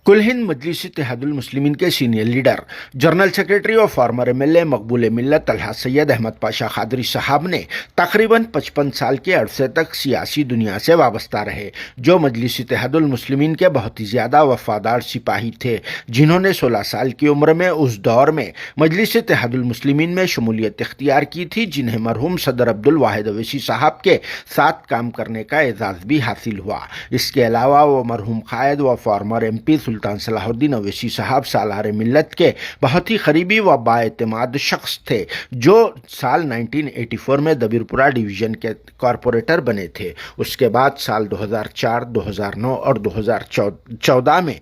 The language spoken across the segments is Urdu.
کل ہند مجلس اتحاد المسلمین کے سینئر لیڈر، جنرل سیکرٹری اور فارمر MLA مقبول ملت طلحہ سید احمد پاشا قادری صاحب نے تقریباً 55 سال کے عرصے تک سیاسی دنیا سے وابستہ رہے، جو مجلس اتحاد المسلمین کے بہت ہی زیادہ وفادار سپاہی تھے، جنہوں نے 16 سال کی عمر میں اس دور میں مجلس اتحاد المسلمین میں شمولیت اختیار کی تھی، جنہیں مرحوم صدر عبدالواحد اویسی صاحب کے ساتھ کام کرنے کا اعزاز بھی حاصل ہوا۔ اس کے علاوہ وہ مرحوم قائد و فارمر MP سلطان صلاح الدین اویسی صاحب سالار ملت کے بہت ہی قریبی و بااعتماد شخص تھے، جو سال 1984 میں دبیرپورہ ڈویژن کے کارپوریٹر بنے تھے۔ اس کے بعد سال 2004، 2009 اور 2014 میں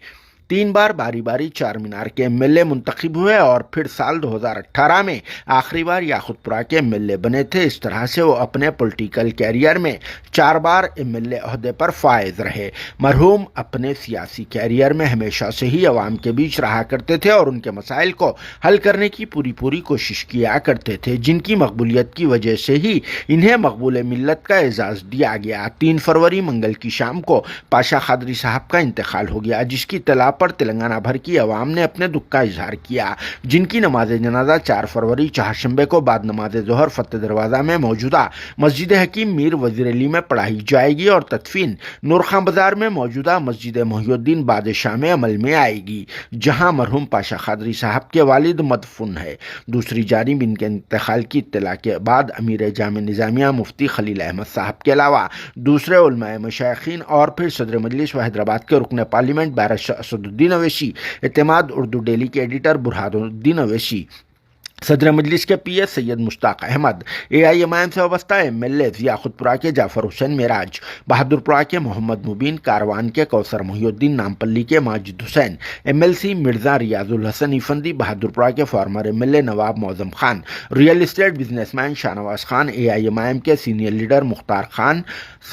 3 بار باری باری چار مینار کے MLA منتخب ہوئے اور پھر سال 2018 میں آخری بار یاقوت پورہ کے MLA بنے تھے۔ اس طرح سے وہ اپنے پولیٹیکل کیریئر میں 4 بار MLA عہدے پر فائز رہے۔ مرحوم اپنے سیاسی کیریئر میں ہمیشہ سے ہی عوام کے بیچ رہا کرتے تھے اور ان کے مسائل کو حل کرنے کی پوری کوشش کیا کرتے تھے، جن کی مقبولیت کی وجہ سے ہی انہیں مقبول ملت کا اعزاز دیا گیا۔ 3 فروری منگل کی شام کو پاشا قادری صاحب کا انتقال ہو گیا، جس کی اطلاع پر تلنگانہ بھر کی عوام نے اپنے دکھ کا اظہار کیا، جن کی نماز جنازہ 4 فروری چہارشنبے کو بعد نماز ظہر فتح دروازہ میں موجودہ مسجد حکیم میر وزیر علی میں پڑھائی جائے گی اور تدفین نورخان بازار میں موجودہ مسجد محی الدین بادشاہ میں عمل میں آئے گی، جہاں مرحوم پاشا قادری صاحب کے والد مدفون ہے۔ دوسری جانب ان کے انتقال کی اطلاع کے بعد امیر جامع نظامیہ مفتی خلیل احمد صاحب کے علاوہ دوسرے علماء مشائخین اور پھر صدر مجلس و حیدرآباد کے رکن پارلیمنٹ بارش اسد الدین اویسی، اعتماد اردو ڈیلی کے ایڈیٹر برہان الدین اویسی، صدر مجلس کے PS سید مشتاق احمد، AIMIM سے وابستہ MLAs یاقوت پورہ کے جعفر حسین معراج، بہادر پورہ کے محمد مبین، کاروان کے کوثر محی الدین، نامپلی کے ماجد حسین، MLC مرزا ریاض الحسن ایفندی، بہادر پورہ کے فارمر MLA نواب معظم Khan, real estate business man Shahnawaz Khan, AIMIM کے سینئر لیڈر مختار خان،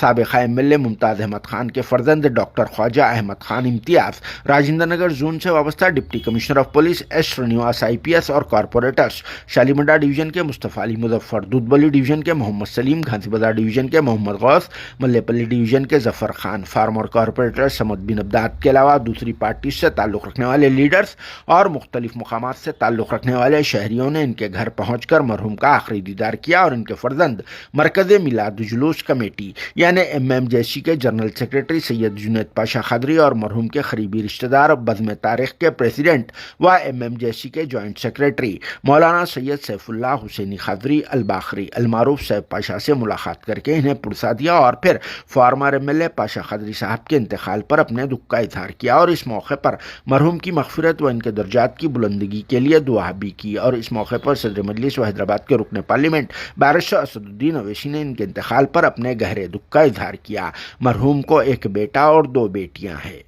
سابقہ MLA ممتاز احمد خان کے فرزند ڈاکٹر خواجہ احمد خان امتیاز، راجندر نگر زون سے وابستہ deputy commissioner of police S Srinivas IPS اور کارپوریٹرز شالیمنڈا ڈویژن کے مصطفیٰ علی مظفر، دودھبلی ڈویژن کے محمد سلیم، گھانسی بازار ڈویژن کے محمد غوث، ملے پلی ڈویژن کے ظفر خان، فارمر کارپوریٹر سمد بن عبداد کے علاوہ دوسری پارٹی سے تعلق رکھنے والے لیڈرز اور مختلف مقامات سے تعلق رکھنے والے شہریوں نے ان کے گھر پہنچ کر مرحوم کا آخری دیدار کیا اور ان کے فرزند مرکز میلاد جلوس کمیٹی یعنی MMJC کے جنرل سیکرٹری سید جنید پاشا قادری اور مرحوم کے قریبی رشتہ دار بزم تاریخ کے پریزیڈنٹ و MMJC کے جوائنٹ سیکرٹری مولانا سید سیف اللہ حسینی قادری الباقری المعروف سیف پاشا سے ملاقات کر کے انہیں پرسا دیا اور پھر فارمر MLA پاشا قادری صاحب کے انتقال پر اپنے دکھ کا اظہار کیا اور اس موقع پر مرحوم کی مغفرت و ان کے درجات کی بلندگی کے لیے دعا بھی کی۔ اور اس موقع پر صدر مجلس و حیدرآباد کے رکن پارلیمنٹ بارش اسد الدین اویسی نے ان کے انتقال پر اپنے گہرے دکھ کا اظہار کیا۔ مرحوم کو ایک بیٹا اور 2 بیٹیاں ہیں۔